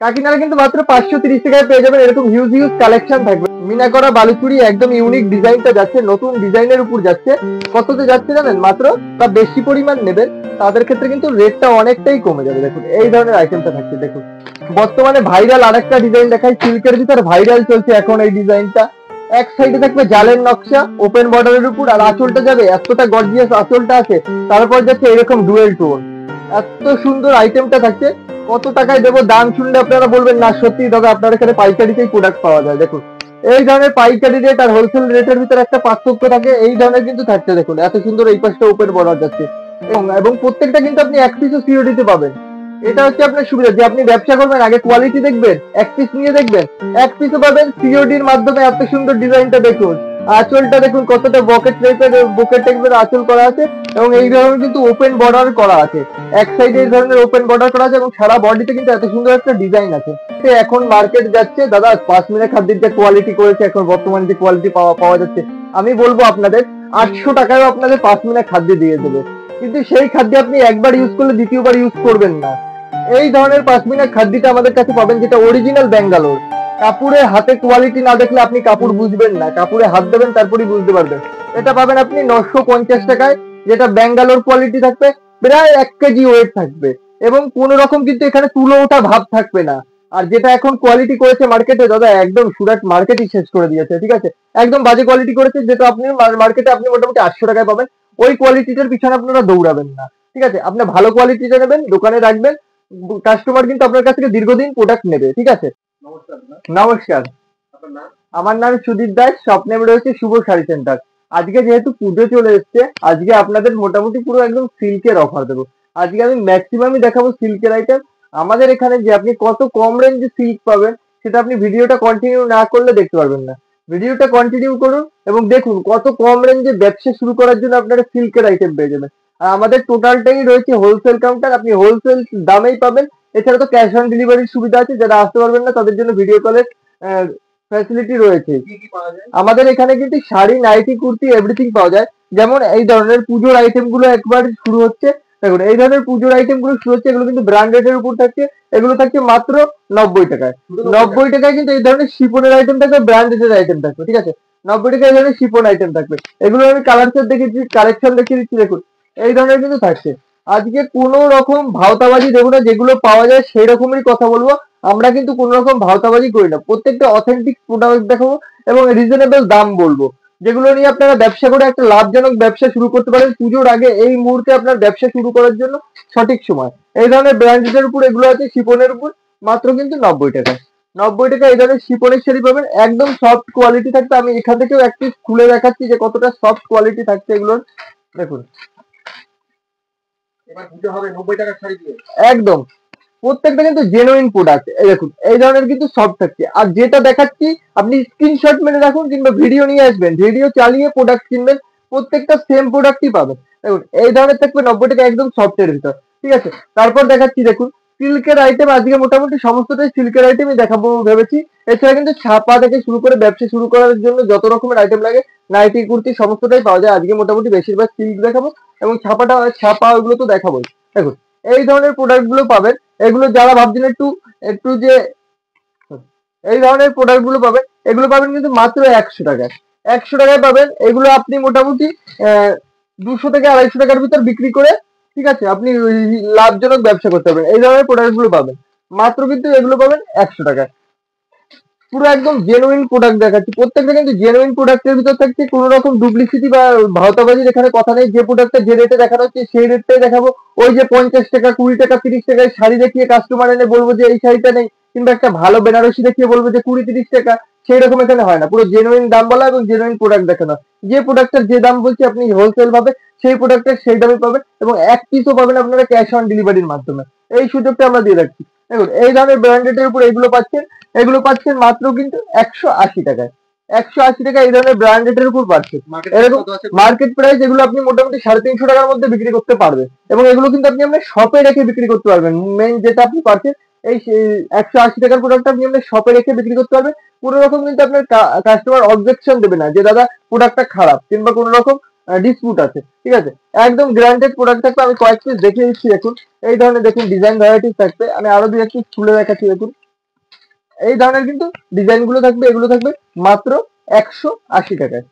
কাকিনাড়া কিন্তু মাত্র 530 টাকায় পেয়ে যাবেন। এরকম হিউজ হিউজ কালেকশন থাকবে। মিনা করা বালুচুরি একদম ইউনিক ডিজাইনটা যাচ্ছে, নতুন ডিজাইনের উপর যাচ্ছে। কততে যাচ্ছে জানেন? মাত্র, বা বেশি পরিমাণ নেবেন তাদের ক্ষেত্রে কিন্তু রেটটা অনেকটাই কমে যাবে। দেখুন এই ধরনের আইটেমটা থাকছে। দেখুন বর্তমানে ভাইরাল আরেকটা ডিজাইন দেখাই, সিল্কের ভিতর ভাইরাল চলছে এখন এই ডিজাইনটা। এক সাইডে থাকবে জালের নকশা ওপেন বর্ডারের উপর, আর আঁচলটা যাবে এতটা গর্জিয়াস আঁচলটা আছে, তারপর যাচ্ছে এরকম ডুয়েল টোন। এত সুন্দর আইটেমটা থাকছে। কত টাকায় দেবো? দাম শুনলে আপনারা বলবেন না সত্যি দাদা আপনার এখানে পাইকারিতেই প্রোডাক্ট পাওয়া যায়। দেখুন এই ধরনের পাইকারি রেট আর হোলসেল রেটের ভিতরে একটা পার্থক্য থাকে, এই ধরনের কিন্তু থাকছে। দেখুন এত সুন্দর এই পাশটা ওপেন বর্ডার যাচ্ছে, এবং প্রত্যেকটা কিন্তু আপনি এক পিসও সিওডিতে পাবেন। এটা হচ্ছে আপনার সুবিধা যে আপনি ব্যবসা করবেন, আগে কোয়ালিটি দেখবেন, এক পিস নিয়ে দেখবেন, এক পিসও পাবেন সিওডির মাধ্যমে। এত সুন্দর ডিজাইনটা দেখুন, আঁচলটা দেখুন কতটা বকেট টাইপের আঁচল করা আছে, এবং এই ধরনের কিন্তু ওপেন বর্ডার করা আছে। এক সাইডে এই ধরনের ওপেন বর্ডার করা আছে, এবং সারা বডিতে কিন্তু এত সুন্দর একটা ডিজাইন আছে। এখন মার্কেট যাচ্ছে দাদা পাশমিনা খাদ্যের যে কোয়ালিটি করেছে, এখন বর্তমানে যে কোয়ালিটি পাওয়া যাচ্ছে, আমি বলবো আপনাদের 800 টাকায়ও আপনাদের পাশমিনা খাদ্য দিয়ে দেবে। কিন্তু সেই খাদ্য আপনি একবার ইউজ করলে দ্বিতীয়বার ইউজ করবেন না। এই ধরনের পাশমিনা খাদ্যটা আমাদের কাছে পাবেন, যেটা অরিজিনাল ব্যাঙ্গালোর। কাপড়ে হাতে কোয়ালিটি না দেখলে আপনি কাপড় বুঝবেন না, কাপড়ে হাত দেবেন তারপরেই বুঝতে পারবেন। এটা পাবেন আপনি 950 টাকায়, যেটা ব্যাঙ্গালোর কোয়ালিটি থাকবে, প্রায় 1 কেজি ওয়েট থাকবে, এবং কোন রকম কিন্তু এখানে তুলো ওঠা ভাব থাকবে না। আর যেটা এখন কোয়ালিটি করেছে মার্কেটে দাদা, একদম সুরাট মার্কেটই শেষ করে দিয়েছে। ঠিক আছে, একদম বাজে কোয়ালিটি করেছে, যেটা আপনি মার্কেটে আপনি মোটামুটি 800 টাকায় পাবেন। ওই কোয়ালিটিটার পিছনে আপনারা দৌড়াবেন না। ঠিক আছে, আপনি ভালো কোয়ালিটিটা নেবেন, দোকানে রাখবেন, কাস্টমার কিন্তু আপনার কাছ থেকে দীর্ঘদিন প্রোডাক্ট নেবে। ঠিক আছে, নমস্কার। আমার নাম সুদীপ দাস, স্বপ্নেম রয়েছে শুভ শাড়ি সেন্টার। আজকে যেহেতু পুজো চলে এসছে, আজকে আপনাদের মোটামুটি পুরো একদম সিল্কের অফার দেবো। আজকে আমি ম্যাক্সিমামই দেখাবো সিল্কের আইটেম। আমাদের এখানে যে আপনি কত কম রেঞ্জে সিল্ক পাবেন, সেটা আপনি ভিডিওটা কন্টিনিউ না করলে দেখতে পারবেন না। ভিডিওটা কন্টিনিউ করুন এবং দেখুন কত কম রেঞ্জে ব্যবসা শুরু করার জন্য আপনারা সিল্কের আইটেম পেয়ে যাবেন। আর আমাদের টোটালটাই রয়েছে হোলসেল কাউন্টার, আপনি হোলসেল দামেই পাবেন। এছাড়া তো ক্যাশ অন ডেলিভারির সুবিধা আছে, যারা আসতে পারবেন না তাদের জন্য ভিডিও কলের ফ্যাসিলিটি রয়েছে। আমাদের এখানে কিন্তু শাড়ি, নাইটি, কুর্তি এভরিথিং পাওয়া যায়। যেমন এই ধরনের পুজোর আইটেম গুলো একবার শুরু হচ্ছে। দেখুন এই ধরনের পুজোর আইটেম গুলো শুরু হচ্ছে, এগুলো কিন্তু ব্র্যান্ডেড এর উপর থাকছে। এগুলো থাকছে মাত্র 90 টাকায়। 90 টাকায় কিন্তু এই ধরনের শিপনের আইটেম থাকবে, ব্র্যান্ডেড এর আইটেম থাকবে। ঠিক আছে, 90 টাকায় এই ধরনের শিপন আইটেম থাকবে। এগুলো আমি কালার সেট দেখেছি, কালেকশন দেখিয়ে দিচ্ছি। দেখুন এই ধরনের কিন্তু থাকছে। আজকে কোনো রকম ভাওতাবাজি দেবো না, যেগুলো পাওয়া যায় সেই রকমেরই কথা বলবো। আমরা কিন্তু কোনো রকম ভাওতাবাজি করি না, প্রত্যেকটা অথেন্টিক প্রোডাক্ট দেখাবো এবং রিজনেবল দাম বলবো, যেগুলো নিয়ে আপনারা ব্যবসা করে একটা লাভজনক ব্যবসা শুরু করতে পারেন। পুজোর আগে এই মুহূর্তে আপনার ব্যবসা শুরু করার জন্য সঠিক সময়। এই ধরনের ব্র্যান্ডের উপর এগুলো আছে, শিপনের উপর মাত্র কিন্তু 90 টাকা। 90 টাকা এই ধরনের শিপনের শাড়ি পাবেন, একদম সফট কোয়ালিটি থাকবে। আমি এখান থেকেও একটি খুলে দেখাচ্ছি যে কতটা সফট কোয়ালিটি থাকছে এগুলোর। দেখুন এবার পুজো হবে 90 টাকার শাড়ি দিয়ে, একদম প্রত্যেকটা কিন্তু জেনুইন প্রোডাক্ট। এই দেখুন এই ধরনের কিন্তু সব থাকছে। আর যেটা দেখাচ্ছি আপনি স্ক্রিনশট মেরে রাখুন, কিংবা ভিডিও নিয়ে আসবেন, ভিডিও চালিয়ে প্রোডাক্ট কিনবেন, প্রত্যেকটা সেম প্রোডাক্টই পাবেন। দেখুন এই ধরনের থাকবে 90 টাকা, একদম সফটের ভিতর। ঠিক আছে, তারপর দেখাচ্ছি দেখুন সিল্কের আইটেম। আজকে মোটামুটি সমস্তটাই সিল্কের আইটেমই দেখাবো ভেবেছি। এছাড়া কিন্তু ছাপা থেকে শুরু করে ব্যবসা শুরু করার জন্য যত রকমের আইটেম লাগে, নাইটি, কুর্তি সমস্তটাই পাওয়া যায়। আজকে মোটামুটি বেশিরভাগ সিল্ক দেখাবো, এবং ছাপা ওগুলো তো দেখাবোই। দেখুন এই ধরনের প্রোডাক্ট গুলো পাবেন। এগুলো যারা ভাবছেন একটু একটু যে এই ধরনের প্রোডাক্ট গুলো পাবেন, এগুলো পাবেন কিন্তু মাত্র 100 টাকায়। 100 টাকায় পাবেন। এগুলো আপনি মোটামুটি 200 থেকে 250 টাকার ভিতর বিক্রি করে, ঠিক আছে, আপনি লাভজনক ব্যবসা করতে পারবেন। এই ধরনের প্রোডাক্ট গুলো পাবেন মাত্র কিন্তু এগুলো পাবেন 100 টাকায়। পুরো একদম জেনুইন প্রোডাক্ট দেখাচ্ছি, প্রত্যেকটা কিন্তু জেনুইন প্রোডাক্টের ভিতর থাকছে, কোনো রকম ডুপ্লিসিটি বা ভাওতাবাজির এখানে কথা নেই। যে প্রোডাক্টটা যে রেটে দেখানো হচ্ছে সেই রেটটাই দেখাবো। ওই যে 50 টাকা, 20 টাকা, 30 টাকায় শাড়ি দেখিয়ে কাস্টমার এনে বলবো যে এই শাড়িটা নেই, কিংবা একটা ভালো বেনারসি দেখিয়ে বলবো যে 20-30 টাকা, সেই রকম এখানে হয় না। পুরো জেনুইন দাম বলা এবং জেনুইন প্রোডাক্ট দেখানো। যে প্রোডাক্টের যে দাম বলছি আপনি হোলসেল ভাবে সেই প্রোডাক্টের সেই দামে পাবেন, এবং এক পিসও পাবেন আপনারা ক্যাশ অন ডেলিভারির মাধ্যমে। এই সুযোগটা আমরা দিয়ে রাখছি। দেখুন এই ধরনের ব্র্যান্ডেড এর উপর এগুলো পাচ্ছেন মাত্র কিন্তু 180 টাকায়। 180 টাকা এই ধরনের ব্র্যান্ডেড এর উপর পাচ্ছেন। এরকম মার্কেট প্রাইস এগুলো আপনি মোটামুটি 350 টাকার মধ্যে বিক্রি করতে পারবেন, এবং এগুলো কিন্তু আপনি আপনার শপে রেখে বিক্রি করতে পারবেন। মেইন যেটা আপনি পাচ্ছেন এই 180 টাকার প্রোডাক্ট আপনি আপনার শপে রেখে বিক্রি করতে পারবেন। কোনো রকম কিন্তু আপনার কাস্টমার অবজেকশন দেবে না যে দাদা প্রোডাক্টটা খারাপ, কিংবা কোনো রকম ডিসপুট আছে। ঠিক আছে, একদম গ্যারান্টেড প্রোডাক্ট থাকবে। আমি কয়েক পিস দেখিয়ে দিচ্ছি। দেখুন এই ধরনের দেখুন ডিজাইন ভ্যারাইটিস থাকবে। আমি আরো দুই এক পিস খুলে দেখাচ্ছি। দেখুন এই ধরনের কিন্তু ডিজাইন গুলো থাকবে, এগুলো থাকবে মাত্র 180 টাকায়।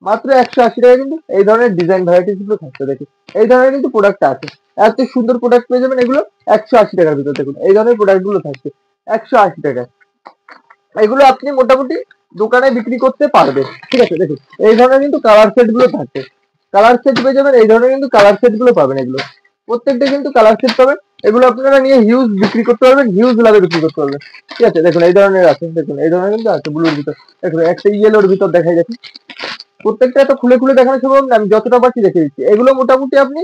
মাত্র 180 টাকায় কিন্তু এই ধরনের ডিজাইন ভ্যারাইটিস গুলো থাকছে। দেখুন এই ধরনের কিন্তু প্রোডাক্ট আছে, এত সুন্দর প্রোডাক্ট পেয়ে যাবেন এগুলো 180 টাকার ভিতর। দেখুন এই ধরনের প্রোডাক্ট গুলো থাকছে 180 টাকায়। এগুলো আপনি মোটামুটি দোকানে বিক্রি করতে পারবেন, ঠিক আছে। দেখুন এই ধরনের কিন্তু কালার সেট গুলো থাকছে, কালার সেট পেয়ে যাবেন, এই ধরনের কিন্তু কালার সেট গুলো পাবেন। এগুলো প্রত্যেকটা কিন্তু কালার সেট পাবেন, এগুলো আপনারা নিয়ে হিউজ বিক্রি করতে পারবেন, হিউজ লাভে বিক্রি করতে পারবেন, ঠিক আছে। দেখুন এই ধরনের আছে, দেখুন এই ধরনের কিন্তু আছে ব্লুর ভিতর। দেখুন একটা ইয়েলোর ভিতর দেখাই যাচ্ছে, প্রত্যেকটা তো খুলে খুলে দেখানো সম্ভব না, আমি যতটা পারছি দেখে দিচ্ছি। এগুলো মোটামুটি আপনি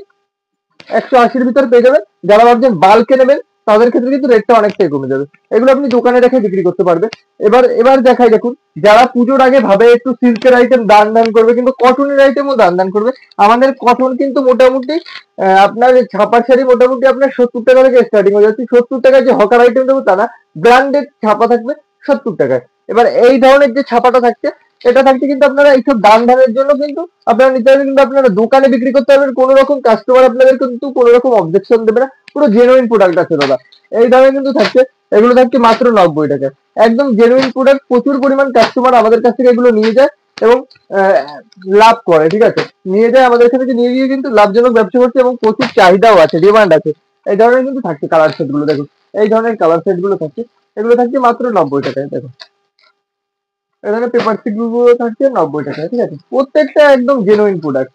180-র ভিতর পেয়ে যাবেন। যারা ভাবছেন বাল্কে নেবেন তাদের ক্ষেত্রে কিন্তু রেটটা অনেকটাই কমে যাবে, এগুলো আপনি দোকানে রেখে বিক্রি করতে পারবে। এবার দেখাই দেখুন, যারা পুজোর আগে ভাবে একটু সিল্কের আইটেম দান দান করবে কিন্তু কটনের আইটেমও দান দান করবে, আমাদের কটন কিন্তু মোটামুটি আপনার ছাপার শাড়ি মোটামুটি আপনার 70 টাকা থেকে স্টার্টিং হয়ে যাচ্ছে। 70 টাকায় যে হকার আইটেম দেবো তা না, ব্র্যান্ডেড ছাপা থাকবে 70 টাকায়। এবার এই ধরনের যে ছাপাটা থাকছে, এটা থাকছে কিন্তু আপনারা এইসব দান ধানের জন্য কিন্তু আপনারা নিতে পারবেন, কিন্তু আপনারা দোকানে বিক্রি করতে পারবেন, কোনো রকম কাস্টমার আপনাদের কিন্তু কোনো রকম অবজেকশন দেবে না, পুরো জেনুইন প্রোডাক্ট আছে দাদা। এই ধরনের কিন্তু থাকছে, এগুলো থাকছে মাত্র 90 টাকায়, একদম জেনুইন প্রোডাক্ট। প্রচুর পরিমাণ কাস্টমার আমাদের কাছ থেকে এগুলো নিয়ে যায় এবং আহ, লাভ করে, ঠিক আছে। নিয়ে যায় আমাদের কাছ থেকে, নিয়ে গিয়ে কিন্তু লাভজনক ব্যবসা করছে এবং প্রচুর চাহিদাও আছে, ডিমান্ড আছে। এই ধরনের কিন্তু থাকছে কালার সেট গুলো। দেখুন এই ধরনের কালার সেট গুলো থাকছে, এগুলো থাকছে মাত্র 90 টাকায়। দেখুন এখানে পেপার সিট গুলো থাকছে 90 টাকায়, ঠিক আছে। প্রত্যেকটা একদম জেনুইন প্রোডাক্ট।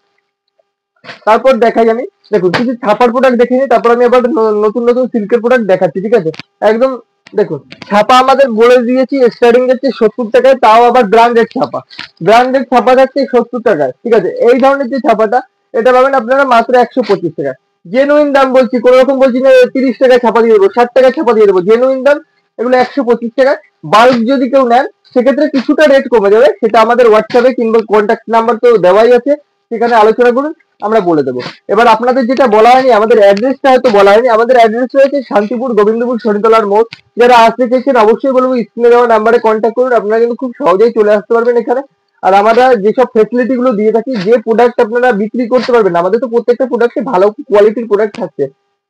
তারপর দেখাই আমি, দেখুন কিছু ছাপার প্রোডাক্ট দেখে নিই, তারপর আমি আবার নতুন নতুন সিল্কের প্রোডাক্ট দেখাচ্ছি, ঠিক আছে। একদম দেখুন ছাপা আমাদের বলে দিয়েছি স্টার্টিং যাচ্ছে 70 টাকায়, তাও আবার ব্র্যান্ডেড ছাপা। ব্র্যান্ডেড ছাপা যাচ্ছে 70 টাকায়, ঠিক আছে। এই ধরনের যে ছাপাটা, এটা পাবেন আপনারা মাত্র 125 টাকায়। জেনুইন দাম বলছি, কোনো রকম বলছি না 30 টাকায় ছাপা দিয়ে দেবো, 60 টাকায় ছাপা দিয়ে দেবো, জেনুইন দাম। এগুলো 125 টাকায়। বাল্ক যদি কেউ নেন সেক্ষেত্রে কিছুটা রেট কমে যাবে, সেটা আমাদের হোয়াটসঅ্যাপে কিংবা কন্ট্যাক্ট নাম্বার তো দেওয়াই আছে, সেখানে আলোচনা করুন, আমরা বলে দেবো। এবার আপনাদের যেটা বলা হয়নি, আমাদের অ্যাড্রেসটা হয়তো বলা হয়নি, আমাদের অ্যাড্রেস রয়েছে শান্তিপুর গোবিন্দপুর শনিতলার মোড়। যারা আসতে চাইছেন অবশ্যই বলবো স্ক্রিনে দেওয়া নাম্বারে কন্ট্যাক্ট করুন, আপনারা কিন্তু খুব সহজেই চলে আসতে পারবেন এখানে। আর আমরা যেসব ফেসিলিটি গুলো দিয়ে থাকি, যে প্রোডাক্ট আপনারা বিক্রি করতে পারবেন, আমাদের তো প্রত্যেকটা প্রোডাক্টে ভালো কোয়ালিটির প্রোডাক্ট থাকছে।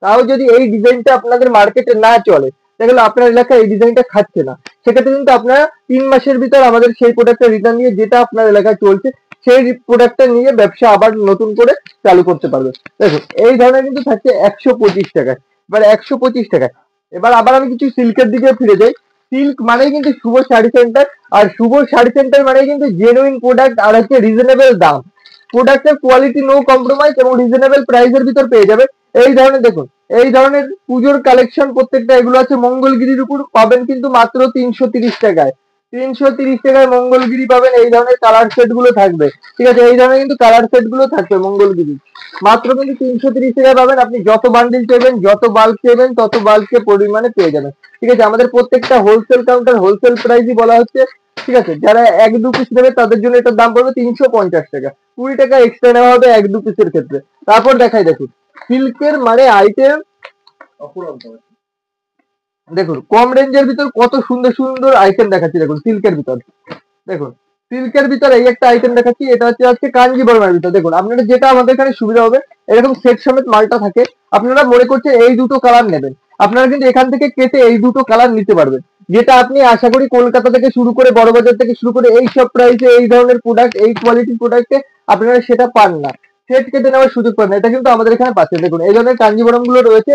তাও যদি এই ডিজাইনটা আপনাদের মার্কেটে না চলে, দেখলে আপনার এলাকায় এই ডিজাইনটা খাচ্ছে না, সেক্ষেত্রে কিন্তু আপনারা 3 মাসের ভিতর আমাদের সেই প্রোডাক্টটা রিটার্ন নিয়ে, যেটা আপনার এলাকায় চলছে সেই প্রোডাক্টটা নিয়ে ব্যবসা আবার নতুন করে চালু করতে পারবে। দেখুন এই ধরনের কিন্তু থাকছে 125 টাকায়। এবার 125 টাকায়, এবার আবার আমি কিছু সিল্কের দিকে ফিরে যাই। সিল্ক মানেই কিন্তু শুভ শাড়ি সেন্টার, আর শুভ শাড়ি সেন্টার মানেই কিন্তু জেনুইন প্রোডাক্ট আর হচ্ছে রিজনেবল দাম। প্রোডাক্টের কোয়ালিটি নো কম্প্রোমাইজ এবং রিজনেবল প্রাইসের ভিতর পেয়ে যাবে। এই ধরনের দেখুন, এই ধরনের পুজোর কালেকশন প্রত্যেকটা এগুলো আছে মঙ্গলগিরির উপর, পাবেন কিন্তু মাত্র 330 টাকায়। 330 টাকায় মঙ্গলগিরি পাবেন, এই ধরনের কালার সেট গুলো থাকবে, ঠিক আছে। এই ধরনের কিন্তু কালার সেট গুলো থাকবে মঙ্গলগিরি, মাত্র কিন্তু 330 টাকায় পাবেন। আপনি যত বান্ডিল চাইবেন, যত বাল্ক চাইবেন, তত বাল্কে পরিমাণে পেয়ে যাবেন, ঠিক আছে। আমাদের প্রত্যেকটা হোলসেল কাউন্টার, হোলসেল প্রাইসই বলা হচ্ছে, ঠিক আছে। যারা 1-2 পিস নেবে তাদের জন্য এটার দাম পড়বে 350 টাকা, 20 টাকা এক্সট্রা নেওয়া হবে 1-2 পিসের ক্ষেত্রে। তারপর দেখাই দেখুন সিল্কের মানে আইটেম, দেখুন কম রেঞ্জের ভিতর কত সুন্দর সুন্দর আইটেম দেখাচ্ছি। দেখুন সিল্কের ভিতর, দেখুন সিল্কের ভিতর এই একটা আইটেম দেখাচ্ছি, এটা হচ্ছে কাঞ্জিবরমের ভিতর। দেখুন আপনারা যেটা আমাদের এখানে সুবিধা হবে, এরকম সেট সমেত মালটা থাকে। আপনারা মনে করছেন এই দুটো কালার নেবেন, আপনারা কিন্তু এখান থেকে কেটে এই দুটো কালার নিতে পারবেন, যেটা আপনি আশা করি কলকাতা থেকে শুরু করে বড়বাজার থেকে শুরু করে এই সব প্রাইসে এই ধরনের প্রোডাক্ট, এই কোয়ালিটির প্রোডাক্টে আপনারা সেটা পান না, সেট কেটে নেওয়ার সুযোগ পান না। এটা কিন্তু আমাদের এখানে পাচ্ছেন। দেখুন এই ধরনের কাঞ্জিবরম গুলো রয়েছে,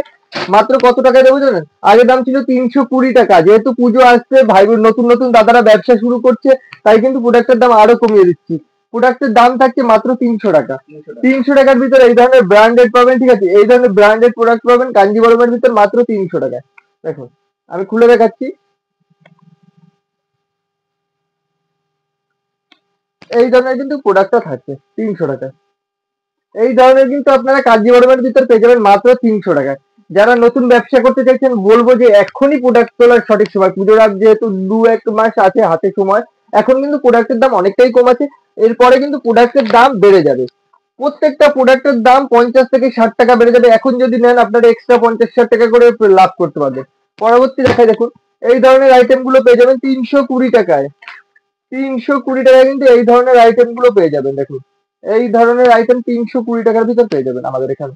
মাত্র কত টাকায় দেবো জানেন? আগের দাম ছিল 320 টাকা, যেহেতু পুজো আসছে, ভাই বোন নতুন নতুন দাদারা ব্যবসা শুরু করছে, তাই কিন্তু প্রোডাক্টের দাম আরো কমিয়ে দিচ্ছি। প্রোডাক্টের দাম থাকছে মাত্র 300 টাকা। 300 টাকার ভিতরে এই ধরনের ব্র্যান্ডেড পাবেন, ঠিক আছে। এই ধরনের ব্র্যান্ডেড প্রোডাক্ট পাবেন কাঞ্জিবরমের ভিতর মাত্র 300 টাকায়। দেখুন আমি খুলে দেখাচ্ছি, এই ধরনের কিন্তু প্রোডাক্টটা থাকছে 300 টাকায়। এই ধরনের কিন্তু আপনারা কাঞ্জিবরমের ভিতর পেয়ে যাবেন মাত্র 300 টাকায়। যারা নতুন ব্যবসা করতে চাইছেন, বলবো যে এখনই প্রোডাক্ট তোলার সঠিক সময়। পুজোর আগ যেহেতু 2-1 মাস আছে হাতে সময়, এখন কিন্তু প্রোডাক্টের দাম অনেকটাই কম আছে, এরপরে কিন্তু প্রোডাক্টের দাম বেড়ে যাবে। প্রত্যেকটা প্রোডাক্টের দাম 50 থেকে 60 টাকা বেড়ে যাবে। এখন যদি নেন আপনারা এক্সট্রা 50-60 টাকা করে লাভ করতে পারবেন। পরবর্তী দেখায় দেখুন, এই ধরনের আইটেম গুলো পেয়ে যাবেন 320 টাকায়। 320 টাকায় কিন্তু এই ধরনের আইটেম গুলো পেয়ে যাবেন। দেখুন এই ধরনের আইটেম 320 টাকার ভিতর পেয়ে যাবেন আমাদের এখানে।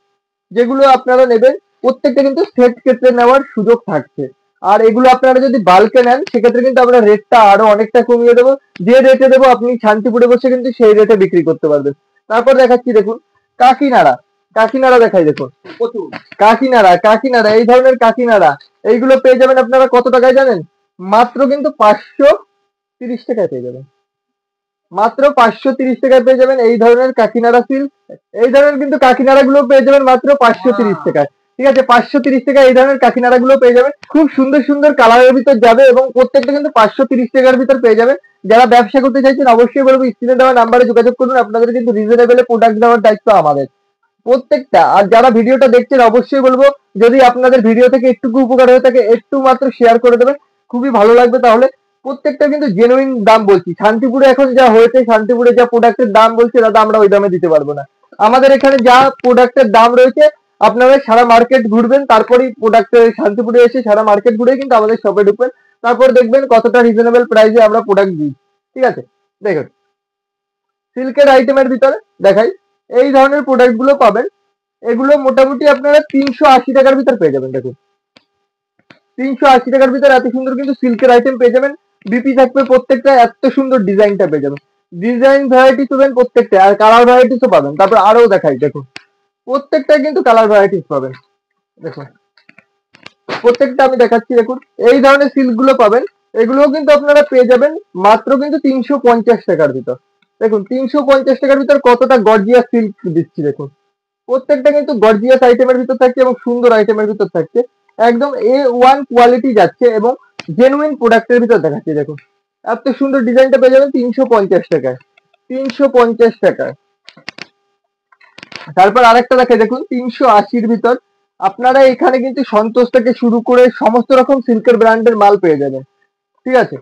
যেগুলো আপনারা নেবেন প্রত্যেকটা কিন্তু সেট ক্ষেত্রে নেওয়ার সুযোগ থাকছে। আর এগুলো আপনারা যদি বাল্কে নেন সেক্ষেত্রে কিন্তু আমরা রেটটা আরো অনেকটা কমিয়ে দেবো। যে রেটে দেবো আপনি শান্তিপুরে বসে কিন্তু সেই রেটে বিক্রি করতে পারবেন। তারপর দেখাচ্ছি দেখুন কাকিনাড়া। কাকিনাড়া দেখাই দেখুন, প্রচুর কাকিনাড়া। কাকিনাড়া এই ধরনের কাকিনাড়া এইগুলো পেয়ে যাবেন আপনারা কত টাকায় জানেন? মাত্র কিন্তু 530 টাকায় পেয়ে যাবেন। মাত্র 530 টাকায় পেয়ে যাবেন এই ধরনের কাকিনাড়া সিল্ক। এই ধরনের কিন্তু কাকিনাড়া গুলো পেয়ে যাবেন মাত্র 530 টাকায়। ঠিক আছে, 530 টাকা এই ধরনের কাকিনাড়া গুলো পেয়ে যাবেন। খুব সুন্দর সুন্দর কালারের ভিতর যাবে এবং প্রত্যেকটা কিন্তু 530 টাকার ভিতর পেয়ে যাবেন। যারা ব্যবসা করতে চাইছেন অবশ্যই বলবো স্ক্রিনে দেওয়া নাম্বারে যোগাযোগ করুন। আপনাদের কিন্তু রিজনেবল প্রোডাক্ট দেওয়ার দায়িত্ব আমাদের প্রত্যেকটা। আর যারা ভিডিওটা দেখছেন অবশ্যই বলবো যদি আপনাদের ভিডিও থেকে একটুকু উপকার হয়ে থাকে একটু মাত্র শেয়ার করে দেবেন, খুবই ভালো লাগবে। তাহলে প্রত্যেকটা কিন্তু জেনুইন দাম বলছি। শান্তিপুরে এখন যা হয়েছে, শান্তিপুরে যা প্রোডাক্টের দাম বলছে দাদা আমরা ওই দামে দিতে পারবো না। আমাদের এখানে যা প্রোডাক্টের দাম রয়েছে আপনারা সারা মার্কেট ঘুরবেন, তারপরেই প্রোডাক্টের শান্তিপুরে এসে সারা মার্কেট ঘুরে কিন্তু আমাদের শপে ঢুকবেন, তারপর দেখবেন কতটা রিজনেবল প্রাইসে আমরা প্রোডাক্ট দিই। ঠিক আছে, দেখুন সিল্কের আইটেমের ভিতরে দেখাই এই ধরনের প্রোডাক্ট গুলো পাবেন। এগুলো মোটামুটি আপনারা 380 টাকার ভিতর পেয়ে যাবেন। দেখুন 380 টাকার ভিতর এত সুন্দর কিন্তু সিল্কের আইটেম পেয়ে যাবেন। বিপি থাকবে প্রত্যেকটা, এত সুন্দর ডিজাইনটা পেয়ে যাবেন। ডিজাইন ভ্যারাইটিস পাবেন প্রত্যেকটা, আর কালার ভ্যারাইটিসও পাবেন। তারপর আরো দেখাই দেখুন প্রত্যেকটা কিন্তু কালার ভ্যারাইটিস পাবেন। দেখুন প্রত্যেকটা আমি দেখাচ্ছি। দেখুন এই ধরনের সিল্ক গুলো পাবেন, এগুলোও কিন্তু আপনারা পেয়ে যাবেন মাত্র কিন্তু 350 টাকার ভিতর। দেখুন 350 টাকার ভিতর কতটা গর্জিয়াস সিল্ক দিচ্ছি। দেখুন প্রত্যেকটা কিন্তু গর্জিয়াস আইটেমের ভিতর থাকছে এবং সুন্দর আইটেমের ভিতর থাকছে। একদম A1 কোয়ালিটি যাচ্ছে এবং জেনুইন প্রোডাক্টের ভিতর দেখাচ্ছে। দেখুন এত সুন্দর ডিজাইনটা পেয়ে যাবেন 350 টাকায়। 350 টাকায়। তারপর আরেকটা দেখে দেখুন 380-র ভিতর আপনারা এখানে কিন্তু সন্তোষ থেকে শুরু করে সমস্ত রকম সিল্কের ব্র্যান্ডের মাল পেয়ে যাবেন। ঠিক আছে,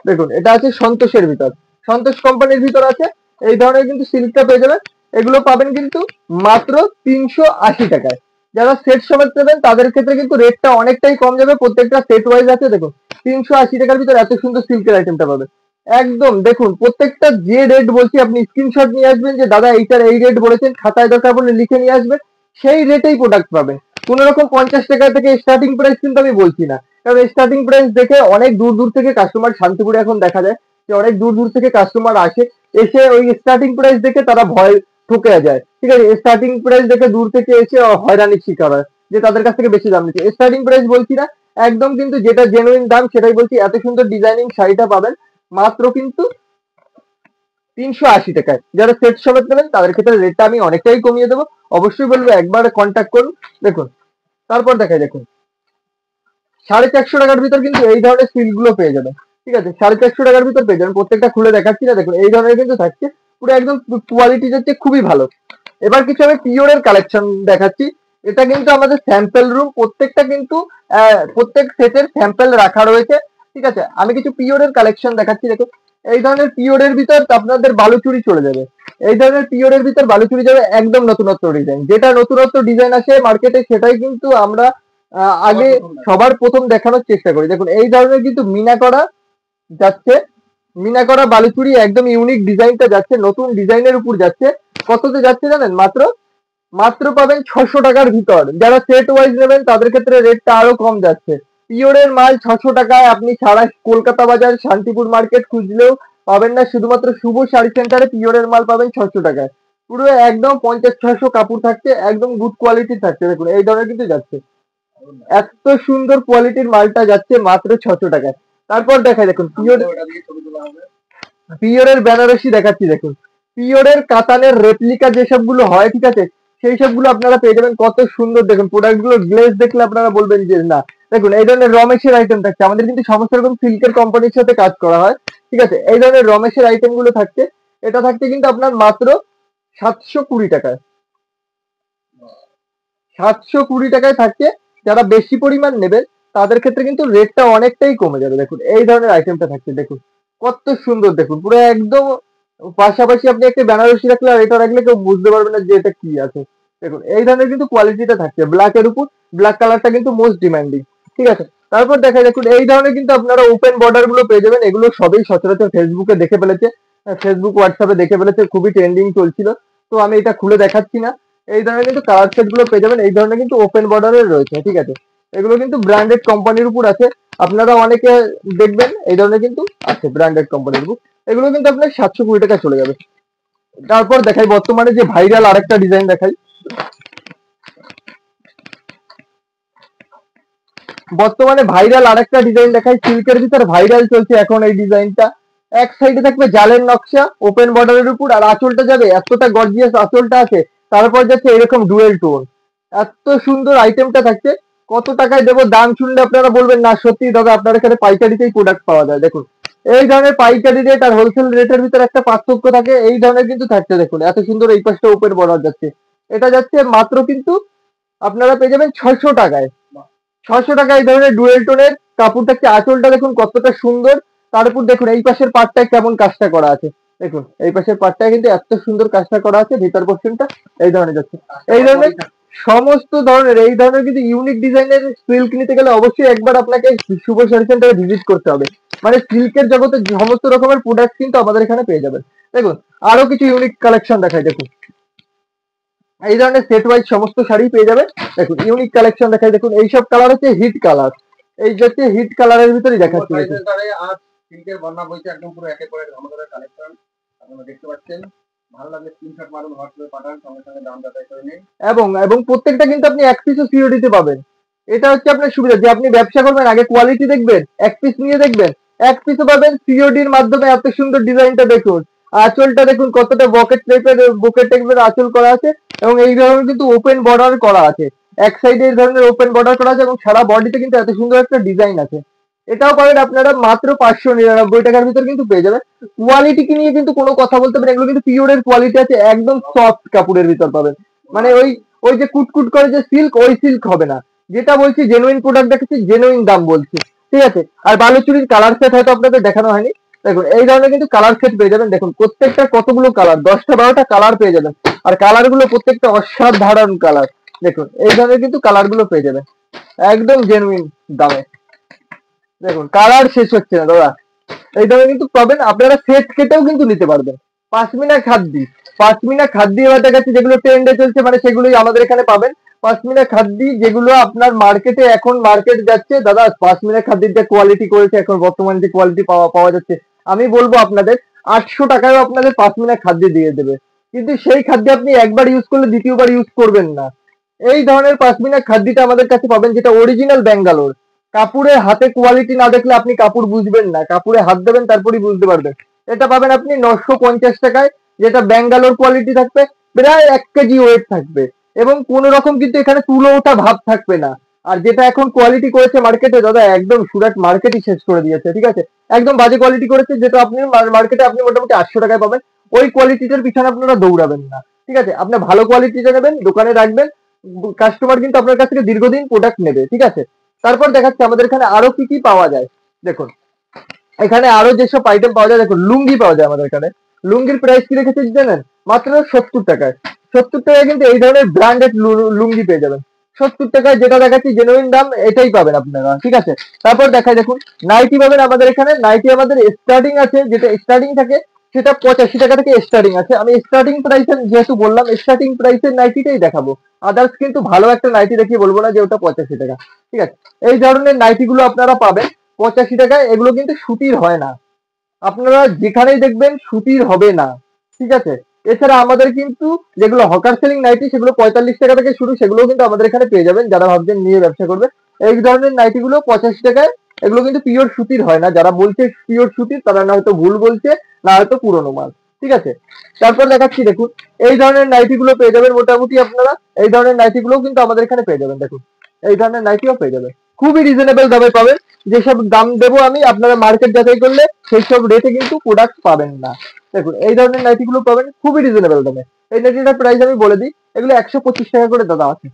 দেখুন এটা আছে সন্তোষের ভিতর, সন্তোষ কোম্পানির ভিতর আছে এই ধরনের কিন্তু সিল্কটা পেয়ে যাবেন। এগুলো পাবেন কিন্তু মাত্র 380 টাকায়। যারা সেট সমেত নেবেন তাদের ক্ষেত্রে কিন্তু রেটটা অনেকটাই কম যাবে, প্রত্যেকটা সেট ওয়াইজ আছে। দেখুন 380 টাকার ভিতর এত সুন্দর সিল্কের আইটেমটা পাবেন। একদম দেখুন প্রত্যেকটা যে রেট বলছি আপনি স্ক্রিনশট নিয়ে আসবেন যে দাদা এইটার এই রেট বলেছেন, খাতায় দরকার পড়লে লিখে নিয়ে আসবেন, সেই রেটেই প্রোডাক্ট পাবেন। কোন রকম 50 টাকা থেকে স্টার্টিং প্রাইস কিন্তু আমি বলছি না, কারণ স্টার্টিং প্রাইস দেখে অনেক দূর দূর থেকে কাস্টমার শান্তিপুরে এখন দেখা যায় যে অনেক দূর দূর থেকে কাস্টমার আসে, এসে ওই স্টার্টিং প্রাইস দেখে তারা ভয় ঠকে যায়। ঠিক আছে, স্টার্টিং প্রাইস দেখে দূর থেকে এসে হয়রানির শিকার হয় যে তাদের কাছ থেকে বেশি দাম নিচ্ছে। স্টার্টিং প্রাইস বলছি না, একদম কিন্তু যেটা জেনুইন দাম সেটাই বলছি। এত সুন্দর ডিজাইনিং শাড়িটা পাবেন মাত্র কিন্তু 380 টাকায়। যারা সেট সমেত নেবেন তাদের ক্ষেত্রে রেটটা আমি অনেকটাই কমিয়ে দেবো, অবশ্যই বলবো একবার কন্ট্যাক্ট করুন। দেখুন তারপর দেখাই দেখুন 450 টাকার ভিতর কিন্তু এই ধরনের সিল্ক গুলো পেয়ে যাবেন। ঠিক আছে, 450 টাকার ভিতর পেয়ে যাবেন। প্রত্যেকটা খুলে দেখাচ্ছি না, দেখুন এই ধরনের কিন্তু থাকছে, পুরো একদম কোয়ালিটি হচ্ছে খুবই ভালো। এবার কিছু আমি পিওরের কালেকশন দেখাচ্ছি। এটা কিন্তু আমাদের স্যাম্পল রুম, প্রত্যেকটা কিন্তু প্রত্যেক সেটের স্যাম্পল রাখা রয়েছে। ঠিক আছে, আমি কিছু পিওরের কালেকশন দেখাচ্ছি। দেখুন এই ধরনের পিওরের ভিতর আপনাদের বালুচুরি চলে যাবে। এই ধরনের পিওরের ভিতর বালুচুরি যাবে, একদম নতুনত্ব ডিজাইন। যেটা নতুনত্ব ডিজাইন আসে মার্কেটে সেটাই কিন্তু আমরা আগে সবার প্রথম দেখানোর চেষ্টা করি। দেখুন এই ধরনের কিন্তু মিনা করা যাচ্ছে, মিনা করা বালুচুরি একদম ইউনিক ডিজাইনটা যাচ্ছে, নতুন ডিজাইনের উপর যাচ্ছে। কততে যাচ্ছে জানেন? মাত্র মাত্র পাবেন 600 টাকার ভিতর। যারা সেট ওয়াইজ নেবেন তাদের ক্ষেত্রে রেটটা আরো কম যাচ্ছে। পিওরের মাল 600 টাকায় আপনি সারা কলকাতা বাজার শান্তিপুর মার্কেট খুঁজলেও পাবেন না, শুধুমাত্র শুভ শাড়ি সেন্টারে পিওরের মাল পাবেন 600 টাকায়। পুরো একদম 50-600 কাপড় থাকছে, একদম গুড কোয়ালিটি থাকছে। দেখুন এই ধরনের কিন্তু যাচ্ছে, এত সুন্দর কোয়ালিটির মালটা যাচ্ছে মাত্র 600 টাকায়। তারপর দেখাই দেখুন পিওরের বেনারসি দেখাচ্ছি। দেখুন পিওরের কাতানের রেপ্লিকা যেসব গুলো হয়, ঠিক আছে, সেই সবগুলো আপনারা পেয়ে যাবেন। কত সুন্দর দেখুন প্রোডাক্ট গুলো, গ্লেজ দেখলে আপনারা বলবেন যে না। দেখুন এই ধরনের রমেশের আইটেম থাকছে, আমাদের কিন্তু সমস্ত রকম সিল্কের কোম্পানির সাথে কাজ করা হয়। ঠিক আছে, এই ধরনের রমেশের আইটেম গুলো থাকছে। এটা থাকছে কিন্তু আপনার মাত্র 720 টাকায়। 720 টাকায় থাকছে। যারা বেশি পরিমাণ নেবেন তাদের ক্ষেত্রে কিন্তু রেটটা অনেকটাই কমে যাবে। দেখুন এই ধরনের আইটেমটা থাকছে, দেখুন কত সুন্দর। দেখুন পুরো একদম পাশাপাশি আপনি একটা বেনারসি রাখলে আর এটা রাখলে কেউ বুঝতে পারবে না যে এটা কি আছে। দেখুন এই ধরনের কিন্তু কোয়ালিটিটা থাকছে ব্ল্যাক এর উপর। ব্ল্যাক কালারটা কিন্তু মোস্ট ডিমান্ডিং। ঠিক আছে, তারপর দেখা দেখুন এই ধরনের কিন্তু আপনারা ওপেন বর্ডার গুলো পেয়ে যাবেন। এগুলো সবই সচরাচর ফেসবুকে দেখে ফেলেছে, ফেসবুক হোয়াটসঅ্যাপে দেখে ফেলেছে, খুবই ট্রেন্ডিং চলছিল। তো আমি এটা খুলে দেখাচ্ছি না, এই ধরনের কিন্তু কালার সেট গুলো পেয়ে যাবেন। এই ধরনের কিন্তু ওপেন বর্ডারের রয়েছে, ঠিক আছে। এগুলো কিন্তু ব্র্যান্ডেড কোম্পানির উপর আছে। আপনারা অনেকে দেখবেন এই ধরনের কিন্তু আছে ব্র্যান্ডেড কোম্পানির উপর। এগুলো কিন্তু আপনার 720 টাকা চলে যাবে। তারপর দেখাই বর্তমানে যে ভাইরাল আরেকটা ডিজাইন দেখাই। বর্তমানে ভাইরাল আরেকটা ডিজাইন দেখাই, সিল্কের ভিতর ভাইরাল চলছে এখন এই ডিজাইনটা। এক সাইডে থাকবে জালের নকশা ওপেন বর্ডারের উপর, আর আঁচলটা যাবে এতটা গর্জিয়াস আঁচলটা আছে। তারপর যাচ্ছে এরকম ডুয়েল টোন, এত সুন্দর আইটেমটা থাকছে। কত টাকায় দেবো, দাম শুনলে আপনারা বলবেন না সত্যি দাদা আপনার এখানে পাইকারিতেই প্রোডাক্ট পাওয়া যায়। দেখুন এই ধরনের পাইকারি রেট আর হোলসেল রেটের ভিতরে একটা পার্থক্য থাকে, এই ধরনের কিন্তু থাকছে। দেখুন এত সুন্দর এই পাশটা ওপেন বর্ডার যাচ্ছে, এটা যাচ্ছে মাত্র কিন্তু আপনারা পেয়ে যাবেন 600 টাকায়। 600 টাকা এই ধরনের ডুয়েল টোনের কাপড় থাকছে। আঁচলটা দেখুন কতটা সুন্দর, তার উপর দেখুন এই পাশের পাটটায় কেমন কাজটা করা আছে। দেখুন এই পাশের পাটটায় কিন্তু এত সুন্দর কাজটা করা আছে, ভিতর পোর্শনটা এই ধরনের যাচ্ছে। এই ধরনের সমস্ত ধরনের এই ধরনের কিন্তু ইউনিক ডিজাইনের সিল্ক নিতে গেলে অবশ্যই একবার আপনাকে শুভ শাড়ি সেন্টারে ভিজিট করতে হবে। মানে সিল্কের জগতে সমস্ত রকমের প্রোডাক্ট কিন্তু আমাদের এখানে পেয়ে যাবেন। দেখুন আরো কিছু ইউনিক কালেকশন দেখাই। দেখুন এই ধরনের সেট ওয়াইজ সমস্ত শাড়ি পেয়ে যাবেন। দেখুন ইউনিক কালেকশন দেখাই। দেখুন এইসব কালার হচ্ছে হিট কালার, এই যাচ্ছে হিট কালারের ভিতরেই দেখাচ্ছি। দেখুন আজ সিল্কের বন্যা বইছে একদম পুরো একের পর এক আমাদের কালেকশন আপনারা দেখতে পাচ্ছেন। ভালো লাগলে স্ক্রিনশট মারুন, হোয়াটসঅ্যাপে পাঠান, সঙ্গে সঙ্গে দাম যাচাই করে নিন। এবং এবং প্রত্যেকটা কিন্তু আপনি এক পিসও সিওডিতে পাবেন। এটা হচ্ছে আপনার সুবিধা যে আপনি ব্যবসা করবেন আগে কোয়ালিটি দেখবেন, এক পিস নিয়ে দেখবেন, এক পিসও পাবেন সিওডির মাধ্যমে। এত সুন্দর ডিজাইনটা দেখুন, আঁচলটা দেখুন কতটা বকেট টাইপের আঁচল করা আছে, এবং এই ধরনের কিন্তু ওপেন বর্ডার করা আছে। এক সাইডে এই ধরনের ওপেন বর্ডার করা আছে এবং সারা বডিতে কিন্তু এত সুন্দর একটা ডিজাইন আছে। এটাও পাবেন আপনারা মাত্র 599 টাকার ভিতর কিন্তু পেয়ে যাবেন। কোয়ালিটি কি নিয়ে কিন্তু কোনো কথা বলতে পারেন, এগুলো কিন্তু পিওরের কোয়ালিটি আছে, একদম সফট কাপড়ের ভিতর পাবেন। মানে ওই ওই যে কুটকুট করে যে সিল্ক, ওই সিল্ক হবে না। যেটা বলছি জেনুইন প্রোডাক্ট দেখেছি, জেনুইন দাম বলছি, ঠিক আছে। আর বালুচুরির কালার সেট হয়তো আপনাদের দেখানো হয়নি। দেখুন এই ধরনের কিন্তু কালার সেট পেয়ে যাবেন। দেখুন প্রত্যেকটা কতগুলো কালার, 10টা 12টা কালার পেয়ে যাবেন। আর কালার গুলো প্রত্যেকটা অসাধারণ কালার। দেখুন এই ধরনের কিন্তু কালার গুলো পেয়ে যাবেন একদম জেনুইন দামে। দেখুন কালার শেষ হচ্ছে না দাদা, এই ধরনের কিন্তু পাবেন। আপনারা সেট কেটেও কিন্তু নিতে পারবেন। পাশমিনা খাদ্যি, পাশমিনা খাদ্যি এবার দেখাচ্ছি যেগুলো ট্রেন্ডে চলছে, মানে সেগুলোই আমাদের এখানে পাবেন। পাশমিনা খাদ্যি যেগুলো আপনার মার্কেটে এখন মার্কেট যাচ্ছে দাদা, পাশমিনা খাদ্যির যে কোয়ালিটি করেছে এখন বর্তমানে যে কোয়ালিটি পাওয়া পাওয়া যাচ্ছে, আমি বলবো আপনাদের 800 টাকায়ও আপনাদের পাশমিনা খাদ্যি দিয়ে দেবে। কিন্তু সেই খাদ্য আপনি একবার ইউজ করলে দ্বিতীয়বার ইউজ করবেন না। এই ধরনের পাশমিনা খাদ্যিটা আমাদের কাছে পাবেন, যেটা অরিজিনাল ব্যাঙ্গালোর। কাপড়ের হাতে কোয়ালিটি না দেখলে আপনি কাপড় বুঝবেন না, কাপড়ে হাত দেবেন তারপরেই বুঝতে পারবেন। এটা পাবেন আপনি 950 টাকায়, যেটা ব্যাঙ্গালোর কোয়ালিটি থাকবে, প্রায় 1 কেজি ওয়েট থাকবে, এবং কোন রকম কিন্তু এখানে তুলো ওঠা ভাব থাকবে না। আর যেটা এখন কোয়ালিটি করেছে মার্কেটে দাদা, একদম সুরাট মার্কেটই শেষ করে দিয়েছে, ঠিক আছে। একদম বাজে কোয়ালিটি করেছে, যেটা আপনি মার্কেটে আপনি মোটামুটি 800 টাকায় পাবেন। ওই কোয়ালিটিটার পিছনে আপনারা দৌড়াবেন না, ঠিক আছে। আপনি ভালো কোয়ালিটিটা নেবেন, দোকানে রাখবেন, কাস্টমার কিন্তু আপনার কাছ থেকে দীর্ঘদিন প্রোডাক্ট নেবে, ঠিক আছে। তারপর দেখাচ্ছি আমাদের এখানে আরো কি কি পাওয়া যায়। দেখুন এখানে আরো যেসব আইটেম পাওয়া যায়, দেখুন লুঙ্গি পাওয়া যায় আমাদের এখানে। লুঙ্গির প্রাইস কি রেখেছে জানেন? মাত্র 70 টাকায়। 70 টাকায় কিন্তু এই ধরনের ব্র্যান্ডেড লুঙ্গি পেয়ে যাবেন। 70 টাকায় যেটা দেখাচ্ছি জেনুইন দাম, এটাই পাবেন আপনারা, ঠিক আছে। তারপর দেখায় দেখুন নাইটি পাবেন আমাদের এখানে। নাইটি আমাদের স্টার্টিং আছে, যেটা স্টার্টিং থাকে সেটা 85 টাকা থেকে স্টার্টিং আছে। আমি স্টার্টিং প্রাইসের যেহেতু বললাম, স্টার্টিং প্রাইসের নাইটিটাই দেখাবো। আদার্স কিন্তু ভালো একটা নাইটি দেখিয়ে বলবো না যে ওটা 85 টাকা, ঠিক আছে। এই ধরনের নাইটি গুলো আপনারা পাবেন 85 টাকায়। এগুলো কিন্তু সুতির হয় না, আপনারা যেখানেই দেখবেন সুতির হবে না, ঠিক আছে। এছাড়া আমাদের কিন্তু যেগুলো হকার সেলিং নাইটি, সেগুলো 45 টাকা থেকে শুরু, সেগুলো কিন্তু আমাদের এখানে পেয়ে যাবেন যারা ভাবছেন নিয়ে ব্যবসা করবে। এই ধরনের নাইটি গুলো 85 টাকায়। এগুলো কিন্তু পিওর সুতির হয় না, যারা বলছে পিওর সুতির তারা না হয়তো ভুল বলছে, না হয়তো পুরোনো মাল, ঠিক আছে। তারপর দেখাচ্ছি দেখুন এই ধরনের নাইটি গুলো পেয়ে যাবেন মোটামুটি আপনারা। এই ধরনের নাইটি গুলোও কিন্তু আমাদের এখানে পেয়ে যাবেন। দেখুন এই ধরনের নাইটিও পেয়ে যাবেন, খুবই রিজনেবল দামে পাবেন। যেসব দাম দেবো আমি, আপনারা মার্কেট যাচাই করলে সেই সব রেটে কিন্তু প্রোডাক্ট পাবেন না। দেখুন এই ধরনের নাইটি গুলো পাবেন খুবই রিজনেবল দামে। এই নাইটিটার প্রাইস আমি বলে দিই, এগুলো 125 টাকা করে দাদা আছে।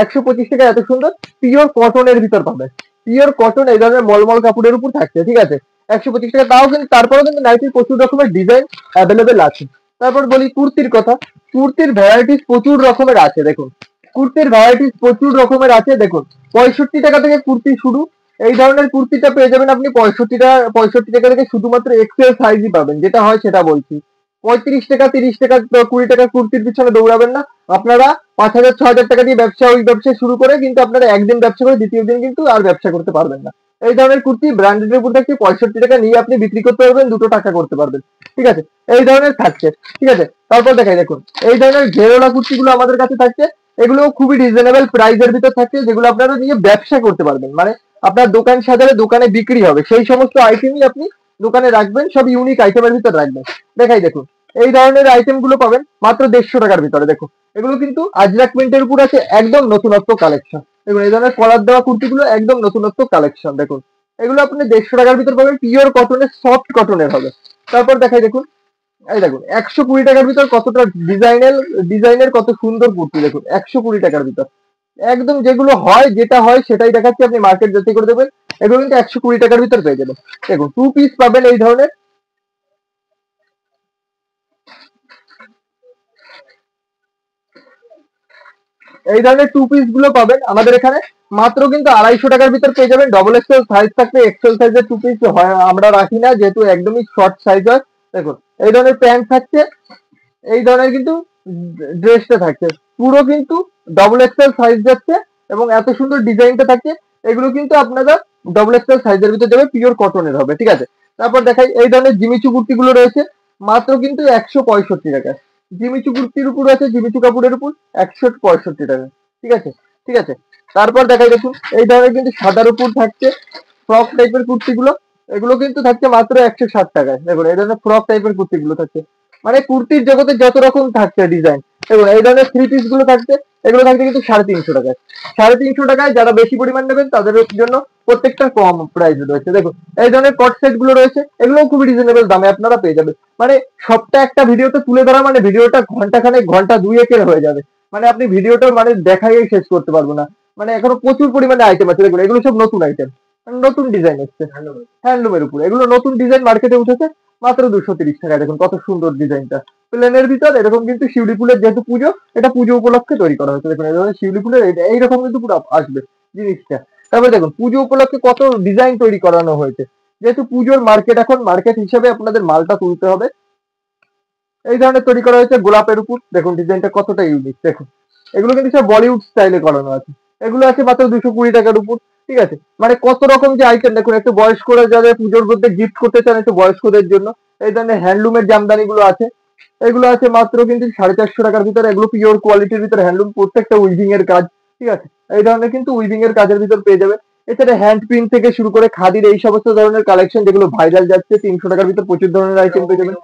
125 টাকা এত সুন্দর পিওর কটনের ভিতর পাবেন। পিওর কটন এই ধরনের মলমল কাপড়ের উপর থাকছে, ঠিক আছে। 125 টাকা, তাও কিন্তু তারপরেও কিন্তু নাইটির প্রচুর রকমের ডিজাইন অ্যাভেলেবেল আছে। তারপর বলি কুর্তির কথা। কুর্তির ভ্যারাইটিস প্রচুর রকমের আছে। দেখুন কুর্তির ভ্যারাইটিস প্রচুর রকমের আছে। দেখুন 65 টাকা থেকে কুর্তি শুরু। এই ধরনের কুর্তিটা পেয়ে যাবেন আপনি 65 টাকা থেকে, শুধুমাত্র এক্সেল সাইজই পাবেন, যেটা হয় সেটা বলছি। 35 টাকা 30 টাকা 20 টাকা কুর্তির পিছনে দৌড়াবেন না। আপনারা 5,000 6,000 টাকা দিয়ে ওই ব্যবসা শুরু করে কিন্তু আপনারা একদিন ব্যবসা করে দ্বিতীয় দিন কিন্তু আর ব্যবসা করতে পারবেন না। এই ধরনের কুর্তি ব্র্যান্ডেড এর উপর থাকছে 65 টাকা নিয়ে আপনি বিক্রি করতে পারবেন, 2 টাকা করতে পারবেন। ঠিক আছে, এই ধরনের থাকছে। ঠিক আছে, তারপর দেখাই দেখুন এই ধরনের ঘেরোলা কুর্তিগুলো আমাদের কাছে থাকছে। এগুলো খুবই রিজনেবল প্রাইসের ভিতর থাকছে, যেগুলো আপনারা নিয়ে ব্যবসা করতে পারবেন। মানে আপনার দোকান সাজালে দোকানে বিক্রি হবে, সেই সমস্ত আইটেমই আপনি দোকানে রাখবেন, সব ইউনিক আইটেমের ভিতর রাখবেন। দেখাই দেখুন এই ধরনের আইটেম গুলো পাবেন মাত্র 150 টাকার ভিতরে। দেখুন এগুলো কিন্তু আজরাক প্রিন্টের উপর আছে, একদম নতুনত্ব কালেকশন। দেখুন এই ধরনের কলার দেওয়া কুর্তিগুলো একদম নতুনত্ব কালেকশন। দেখুন এগুলো আপনি 150 টাকার ভিতর পাবেন, পিওর কটনের, সফট কটনের হবে। তারপর দেখাই দেখুন এই দেখুন 120 টাকার ভিতর কতটা ডিজাইনের কত সুন্দর কুর্তি। দেখুন 120 টাকার ভিতর একদম যেগুলো হয়, যেটা হয় সেটাই দেখাচ্ছি, আপনি মার্কেট যাচাই করে দেবেন। এগুলো কিন্তু 120 টাকার ভিতর পেয়ে যাবেন। দেখুন 2 পিস পাবেন এই ধরনের, এই ধরনের 2 পিস গুলো পাবেন আমাদের এখানে মাত্র কিন্তু 250 টাকার ভিতর পেয়ে যাবেন। ডবল এক্সেল সাইজ থাকবে, এক্সেল সাইজের 2 পিস হয় আমরা রাখি না, যেহেতু একদমই শর্ট সাইজ হয়। দেখুন এই ধরনের প্যান্ট থাকছে, এই ধরনের কিন্তু ড্রেসটা থাকছে, পুরো কিন্তু ডবল এক্সেল সাইজ যাচ্ছে এবং এত সুন্দর ডিজাইনটা থাকছে। এগুলো কিন্তু আপনারা ডবল এক্সেল সাইজের ভিতর যাবে, পিওর কটনের হবে। ঠিক আছে, তারপর দেখাই এই ধরনের জিমিচু কুর্তিগুলো রয়েছে মাত্র কিন্তু 165 টাকা। জিমিচু কুর্তির উপর আছে, জিমিচু কাপড়ের উপর 165 টাকা। ঠিক আছে, ঠিক আছে, তারপর দেখাই দেখুন এই ধরনের কিন্তু সাদার উপর থাকছে ফ্রক টাইপের কুর্তিগুলো। এগুলো কিন্তু থাকছে মাত্র 160 টাকায়। দেখুন এই ধরনের ফ্রক টাইপের কুর্তিগুলো থাকছে, মানে কুর্তির জগতে যত রকম থাকছে ডিজাইন। এবং এই ধরনের 3 পিস গুলো থাকছে, এগুলো থাকছে কিন্তু 350 টাকায়। 350 টাকায় যারা বেশি পরিমাণ নেবেন তাদের জন্য প্রত্যেকটা কম প্রাইস রয়েছে। দেখুন এই ধরনের কট সেট গুলো রয়েছে, এগুলো খুবই রিজনেবল দামে আপনারা পেয়ে যাবেন। মানে সবটা একটা ভিডিওতে তুলে ধরা মানে ভিডিওটা ঘন্টাখানেক ঘন্টা দুয়েকের হয়ে যাবে। মানে আপনি ভিডিওটা মানে দেখাই শেষ করতে পারবো না। মানে এখনো প্রচুর পরিমাণে আইটেম আছে। দেখুন এগুলো সব নতুন আইটেম, নতুন ডিজাইন এসছে হ্যান্ডলুমের উপর। এগুলো নতুন ডিজাইন মার্কেটে উঠেছে মাত্র 230 টাকায়। দেখুন কত সুন্দর ডিজাইনটা, প্লেনের ভিতর এরকম কিন্তু শিউলি ফুলের, যেহেতু পুজো, এটা পুজো উপলক্ষে তৈরি করা হয়েছে। দেখুন এই ধরনের শিউলি ফুলের এইরকম কিন্তু পুরো আসবে জিনিসটা। তারপরে দেখুন পুজো উপলক্ষে কত ডিজাইন তৈরি করানো হয়েছে, যেহেতু পুজোর মার্কেট, এখন মার্কেট হিসেবে আপনাদের মালটা তুলতে হবে। এই ধরনের তৈরি করা হয়েছে গোলাপের উপর। দেখুন ডিজাইনটা কতটা ইউনিক। দেখুন এগুলো কিন্তু সব বলিউড স্টাইলে করানো আছে। এগুলো আছে মাত্র 220 টাকার উপর। ঠিক আছে, মানে কত রকম যে আইটেম। দেখুন একটু বয়স্করা যাদের পুজোর মধ্যে গিফট করতে চান, একটু বয়স্কদের জন্য এই ধরনের হ্যান্ডলুমের জামদানি গুলো আছে। এগুলো আছে মাত্র কিন্তু 450 টাকার ভিতরে। এগুলো পিওর কোয়ালিটির ভিতরে হ্যান্ডলুম, প্রত্যেকটা উইভিং এর কাজ। ঠিক আছে, এই ধরনের কিন্তু উইভিং এর কাজের ভিতর পেয়ে যাবে। এছাড়া হ্যান্ড প্রিন্ট থেকে শুরু করে খাদির এই সমস্ত ধরনের কালেকশন যেগুলো ভাইরাল যাচ্ছে, 300 টাকার ভিতর প্রচুর ধরনের আইটেম পেয়ে যাবেন।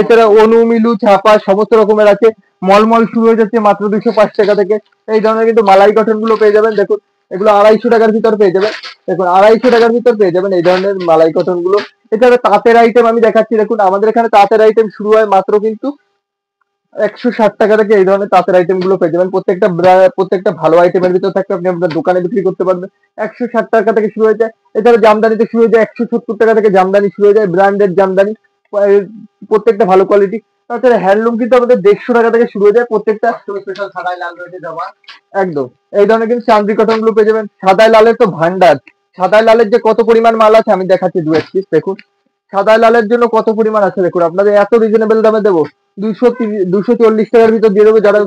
এছাড়া অনু মিলু ছাপা সমস্ত রকমের আছে। মলমল শুরু হয়ে যাচ্ছে মাত্র 205 টাকা থেকে। এই ধরনের কিন্তু মালাই কটন গুলো পেয়ে যাবেন। দেখুন এগুলো 250 টাকার ভিতর পেয়ে যাবেন। দেখুন 250 টাকার ভিতর পেয়ে যাবেন এই ধরনের মালাই কটন গুলো। এছাড়া তাঁতের আইটেম আমি দেখাচ্ছি। দেখুন আমাদের এখানে তাঁতের আইটেম শুরু হয় মাত্র কিন্তু 160 টাকা থেকে। এই ধরনের তাঁতের আইটেম গুলো পেয়ে যাবেন। প্রত্যেকটা ভালো আইটেমের ভিতর থাকতে আপনি আপনার দোকানে বিক্রি করতে পারবেন। 160 টাকা থেকে শুরু হয়ে যায়। এছাড়া জামদানিতে শুরু হয়ে যায় 170 টাকা থেকে, জামদানি শুরু হয়ে যায়, ব্র্যান্ডেড জামদানি, প্রত্যেকটা ভালো কোয়ালিটি। তাছাড়া হ্যান্ডলুম কিন্তু আমাদের 150 টাকা থেকে শুরু হয়ে যায় প্রত্যেকটা। স্পেশাল সাদাই লাল রয়েছে জামা। একদম এই ধরনের কিন্তু চান্দি কটন গুলো পেয়ে যাবেন। সাদাই লালের তো ভান্ডার, সাদাই লালের যে কত পরিমাণ মাল আছে আমি দেখাচ্ছি 2 পিস। দেখুন সাদাই লালের জন্য কত পরিমাণ আছে। দেখুন আপনাদের এত রিজনেবল দামে দেবো, 240 টাকার ভিতর দিয়ে দেবো। যারা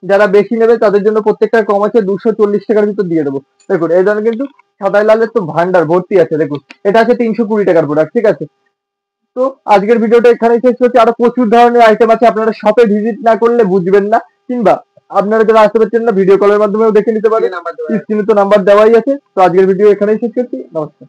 যারা বেশি নেবে তাদের জন্য প্রত্যেকটা কম আছে, 240 টাকার ভিতর দিয়ে দেবো। দেখুন এই ধরনের কিন্তু সাদাই লালের তো ভান্ডার ভর্তি আছে। দেখুন এটা আছে 320 টাকার প্রোডাক্ট। ঠিক আছে, তো আজকের ভিডিওটা এখানেই শেষ করছি। আরো প্রচুর ধরনের আইটেম আছে, আপনারা শপে ভিজিট না করলে বুঝবেন না, কিংবা আপনারা যারা আসতে পারছেন না ভিডিও কলের মাধ্যমেও দেখে নিতে পারেন। স্ক্রিনে তো নাম্বার দেওয়াই আছে। তো আজকের ভিডিও এখানেই শেষ করছি, নমস্কার।